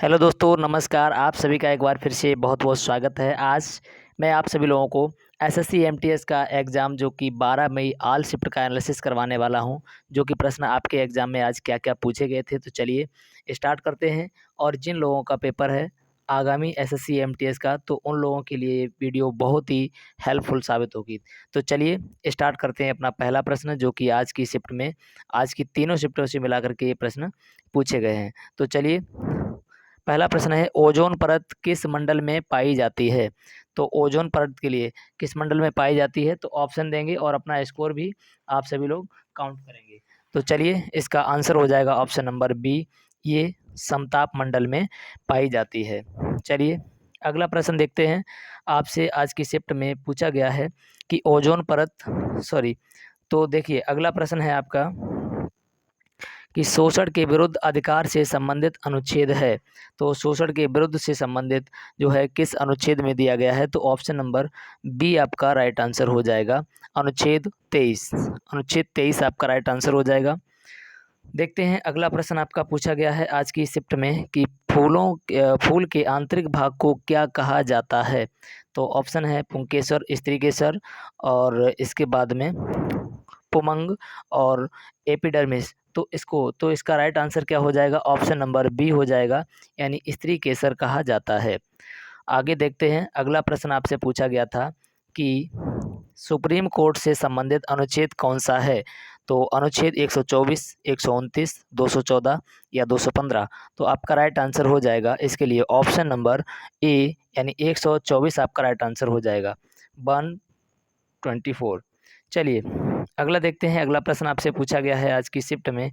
Hello दोस्तों, नमस्कार। आप सभी का एक बार फिर से बहुत-बहुत स्वागत है। आज मैं आप सभी लोगों को एसएससी एमटीएस का एग्ज़ाम जो कि 12 मई ऑल शिफ्ट का एनालिसिस करवाने वाला हूं, जो कि प्रश्न आपके एग्ज़ाम में आज क्या-क्या पूछे गए थे। तो चलिए स्टार्ट करते हैं। और जिन लोगों का पेपर है आगामी एसएससी एमटीएस का, तो उन लोगों के लिए ये वीडियो बहुत ही हेल्पफुल साबित होगी। तो चलिए स्टार्ट करते हैं अपना पहला प्रश्न, जो कि आज की शिफ्ट में आज की तीनों शिफ्टों से मिलाकर के ये प्रश्न पूछे गए हैं। तो चलिए पहला प्रश्न है, ओजोन परत किस मंडल में पाई जाती है? तो ओजोन परत के लिए किस मंडल में पाई जाती है, तो ऑप्शन देंगे और अपना स्कोर भी आप सभी लोग काउंट करेंगे। तो चलिए इसका आंसर हो जाएगा ऑप्शन नंबर बी, ये समताप मंडल में पाई जाती है। चलिए अगला प्रश्न देखते हैं। आपसे आज की शिफ्ट में पूछा गया है कि ओजोन परत सॉरी तो देखिए अगला प्रश्न है आपका कि शोषण के विरुद्ध अधिकार से संबंधित अनुच्छेद है। तो शोषण के विरुद्ध से संबंधित जो है किस अनुच्छेद में दिया गया है, तो ऑप्शन नंबर बी आपका राइट आंसर हो जाएगा, अनुच्छेद 23। अनुच्छेद 23 आपका राइट आंसर हो जाएगा। देखते हैं अगला प्रश्न आपका पूछा गया है आज की शिफ्ट में कि फूल के आंतरिक भाग को क्या कहा जाता है। तो ऑप्शन है पुंकेसर, स्त्रीकेसर और इसके बाद में पुमंग और एपिडर्मिस। तो इसका राइट आंसर क्या हो जाएगा, ऑप्शन नंबर बी हो जाएगा, यानी स्त्री केसर कहा जाता है। आगे देखते हैं अगला प्रश्न आपसे पूछा गया था कि सुप्रीम कोर्ट से संबंधित अनुच्छेद कौन सा है। तो अनुच्छेद 124, 129, 214 या 215। तो आपका राइट आंसर हो जाएगा इसके लिए ऑप्शन नंबर ए, यानी 124 आपका राइट आंसर हो जाएगा, 124। चलिए अगला देखते हैं। अगला प्रश्न आपसे पूछा गया है आज की शिफ्ट में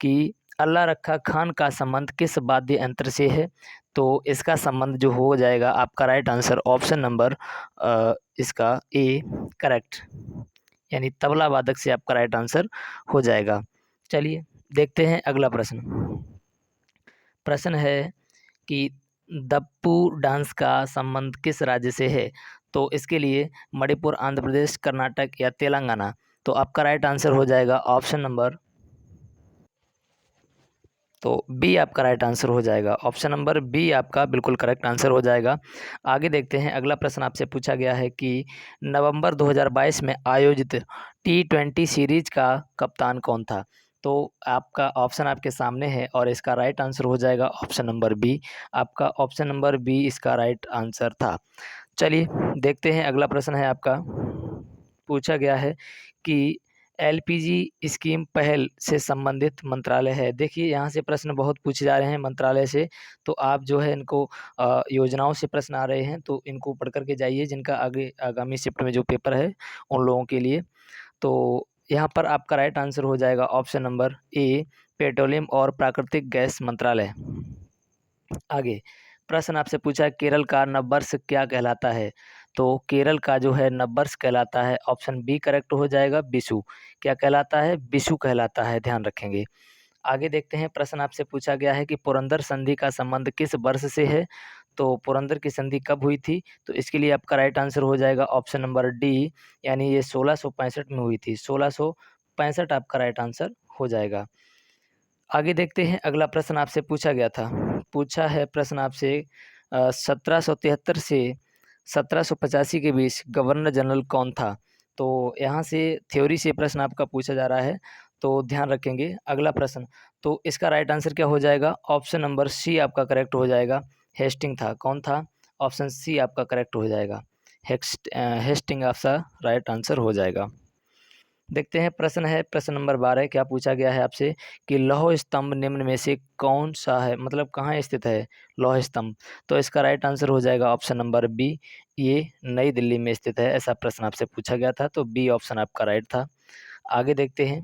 कि अल्लाह रखा खान का संबंध किस वाद्य यंत्र से है। तो इसका संबंध जो हो जाएगा आपका राइट आंसर ऑप्शन नंबर इसका ए करेक्ट, यानी तबला वादक से आपका राइट आंसर हो जाएगा। चलिए देखते हैं अगला प्रश्न। प्रश्न है कि दप्पू डांस का संबंध किस राज्य से है। तो इसके लिए मणिपुर, आंध्र प्रदेश, कर्नाटक या तेलंगाना। तो आपका राइट आंसर हो जाएगा ऑप्शन नंबर तो बी आपका राइट आंसर हो जाएगा, ऑप्शन नंबर बी आपका बिल्कुल करेक्ट आंसर हो जाएगा। आगे देखते हैं अगला प्रश्न आपसे पूछा गया है कि नवंबर 2022 में आयोजित T20 सीरीज का कप्तान कौन था। तो आपका ऑप्शन आपके सामने है और इसका राइट आंसर हो जाएगा ऑप्शन नंबर बी, आपका ऑप्शन नंबर बी इसका राइट आंसर था। चलिए देखते हैं अगला प्रश्न है आपका, पूछा गया है कि एलपीजी स्कीम पहल से संबंधित मंत्रालय है। देखिए यहाँ से प्रश्न बहुत पूछे जा रहे हैं मंत्रालय से, तो आप जो है इनको योजनाओं से प्रश्न आ रहे हैं तो इनको पढ़ कर के जाइए, जिनका आगे आगामी शिफ्ट में जो पेपर है उन लोगों के लिए। तो यहाँ पर आपका राइट आंसर हो जाएगा ऑप्शन नंबर ए, पेट्रोलियम और प्राकृतिक गैस मंत्रालय। आगे प्रश्न आपसे पूछा है केरल का नववर्ष क्या कहलाता है। तो केरल का जो है नववर्ष कहलाता है, ऑप्शन बी करेक्ट हो जाएगा, विशु। क्या कहलाता है, विशु कहलाता है, ध्यान रखेंगे। आगे देखते हैं प्रश्न आपसे पूछा गया है कि पुरंदर संधि का संबंध किस वर्ष से है। तो पुरंदर की संधि कब हुई थी, तो इसके लिए आपका राइट आंसर हो जाएगा ऑप्शन नंबर डी, यानी ये 1665 में हुई थी, 1665 आपका राइट आंसर हो जाएगा। आगे देखते हैं अगला प्रश्न आपसे पूछा गया था, पूछा है प्रश्न आपसे 1773 से 1785 के बीच गवर्नर जनरल कौन था। तो यहाँ से थ्योरी से प्रश्न आपका पूछा जा रहा है, तो ध्यान रखेंगे अगला प्रश्न। तो इसका राइट आंसर क्या हो जाएगा, ऑप्शन नंबर सी आपका करेक्ट हो जाएगा, हेस्टिंग था। कौन था, ऑप्शन सी आपका करेक्ट हो जाएगा, हेस्टिंग आपका राइट आंसर हो जाएगा। देखते हैं प्रश्न है प्रश्न नंबर 12, क्या पूछा गया है आपसे कि लौह स्तंभ निम्न में से कौन सा है, मतलब कहाँ स्थित है लौह स्तंभ। तो इसका राइट आंसर हो जाएगा ऑप्शन नंबर बी, ये नई दिल्ली में स्थित है, ऐसा प्रश्न आपसे पूछा गया था, तो बी ऑप्शन आपका राइट था। आगे देखते हैं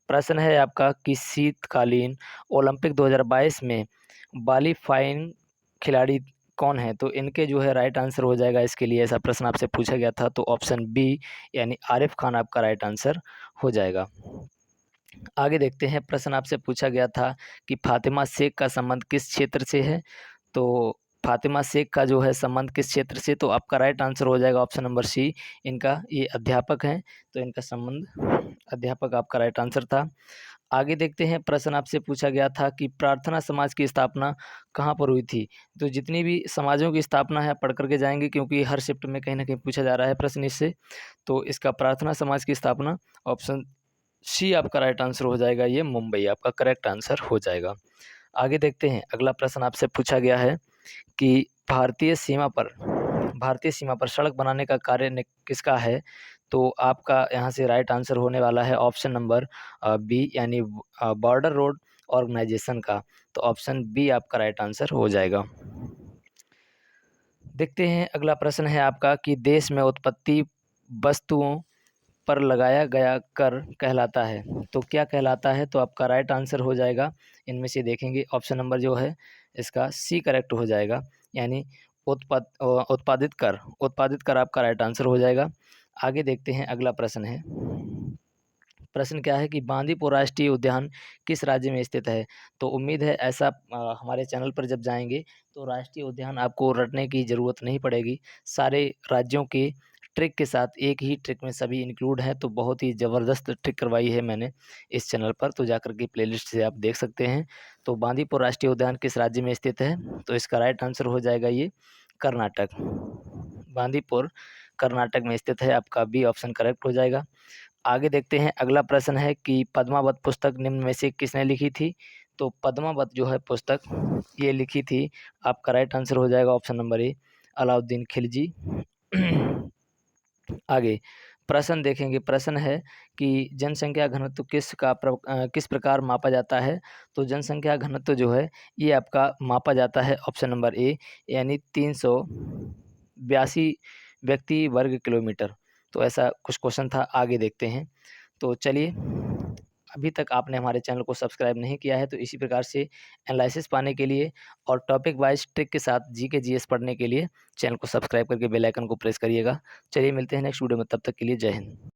प्रश्न है आपका कि शीतकालीन ओलंपिक 2022 में क्वालीफाइंग खिलाड़ी कौन है। तो इनके जो है राइट आंसर हो जाएगा, इसके लिए ऐसा प्रश्न आपसे पूछा गया था, तो ऑप्शन बी यानी आरिफ खान आपका राइट आंसर हो जाएगा। आगे देखते हैं प्रश्न आपसे पूछा गया था कि फातिमा शेख का संबंध किस क्षेत्र से है। तो फातिमा शेख का जो है संबंध किस क्षेत्र से, तो आपका राइट आंसर हो जाएगा ऑप्शन नंबर सी, इनका ये अध्यापक हैं, तो इनका संबंध अध्यापक आपका राइट आंसर था। आगे देखते हैं, प्रश्न आपसे पूछा गया था कि प्रार्थना समाज की स्थापना कहाँ पर हुई थी। तो जितनी भी समाजों की स्थापना है पढ़ करके जाएंगे, क्योंकि हर शिफ्ट में कहीं ना कहीं पूछा जा रहा है प्रश्न इससे। तो इसका प्रार्थना समाज की स्थापना, ऑप्शन सी आपका राइट आंसर हो जाएगा, ये मुंबई आपका करेक्ट आंसर हो जाएगा। आगे देखते हैं, अगला प्रश्न आपसे पूछा गया है कि भारतीय सीमा पर सड़क बनाने का कार्य किसका है। तो आपका यहाँ से राइट आंसर होने वाला है ऑप्शन नंबर बी, यानी बॉर्डर रोड ऑर्गेनाइजेशन का। तो ऑप्शन बी आपका राइट आंसर हो जाएगा। देखते हैं, अगला प्रश्न है आपका कि देश में उत्पत्ति वस्तुओं पर लगाया गया कर कहलाता है। तो क्या कहलाता है, तो आपका राइट आंसर हो जाएगा, इनमें से देखेंगे ऑप्शन नंबर जो है इसका सी करेक्ट हो जाएगा, यानी उत्पादित कर आपका राइट आंसर हो जाएगा। आगे देखते हैं, अगला प्रश्न है, प्रश्न क्या है कि बांदीपुर राष्ट्रीय उद्यान किस राज्य में स्थित है। तो उम्मीद है ऐसा हमारे चैनल पर जब जाएंगे तो राष्ट्रीय उद्यान आपको रटने की ज़रूरत नहीं पड़ेगी, सारे राज्यों के ट्रिक के साथ एक ही ट्रिक में सभी इंक्लूड हैं। तो बहुत ही ज़बरदस्त ट्रिक करवाई है मैंने इस चैनल पर, तो जाकर के प्लेलिस्ट से आप देख सकते हैं। तो बांदीपुर राष्ट्रीय उद्यान किस राज्य में स्थित है, तो इसका राइट आंसर हो जाएगा ये कर्नाटक। बांदीपुर कर्नाटक में स्थित है, आपका बी ऑप्शन करेक्ट हो जाएगा। आगे देखते हैं, अगला प्रश्न है कि पद्मावत पुस्तक निम्न में से किसने लिखी थी। तो पद्मावत जो है पुस्तक ये लिखी थी, आपका राइट आंसर हो जाएगा option number A, Alauddin Khilji. आगे प्रश्न देखेंगे, प्रश्न है कि जनसंख्या घनत्व किस प्रकार मापा जाता है। तो जनसंख्या घनत्व जो है ये आपका मापा जाता है ऑप्शन नंबर ए, यानी 382 व्यक्ति वर्ग किलोमीटर। तो ऐसा कुछ क्वेश्चन था, आगे देखते हैं। तो चलिए, अभी तक आपने हमारे चैनल को सब्सक्राइब नहीं किया है तो इसी प्रकार से एनालिसिस पाने के लिए और टॉपिक वाइज ट्रिक के साथ जीके जीएस पढ़ने के लिए चैनल को सब्सक्राइब करके बेल आइकन को प्रेस करिएगा। चलिए मिलते हैं नेक्स्ट वीडियो में, तब तक के लिए जय हिंद।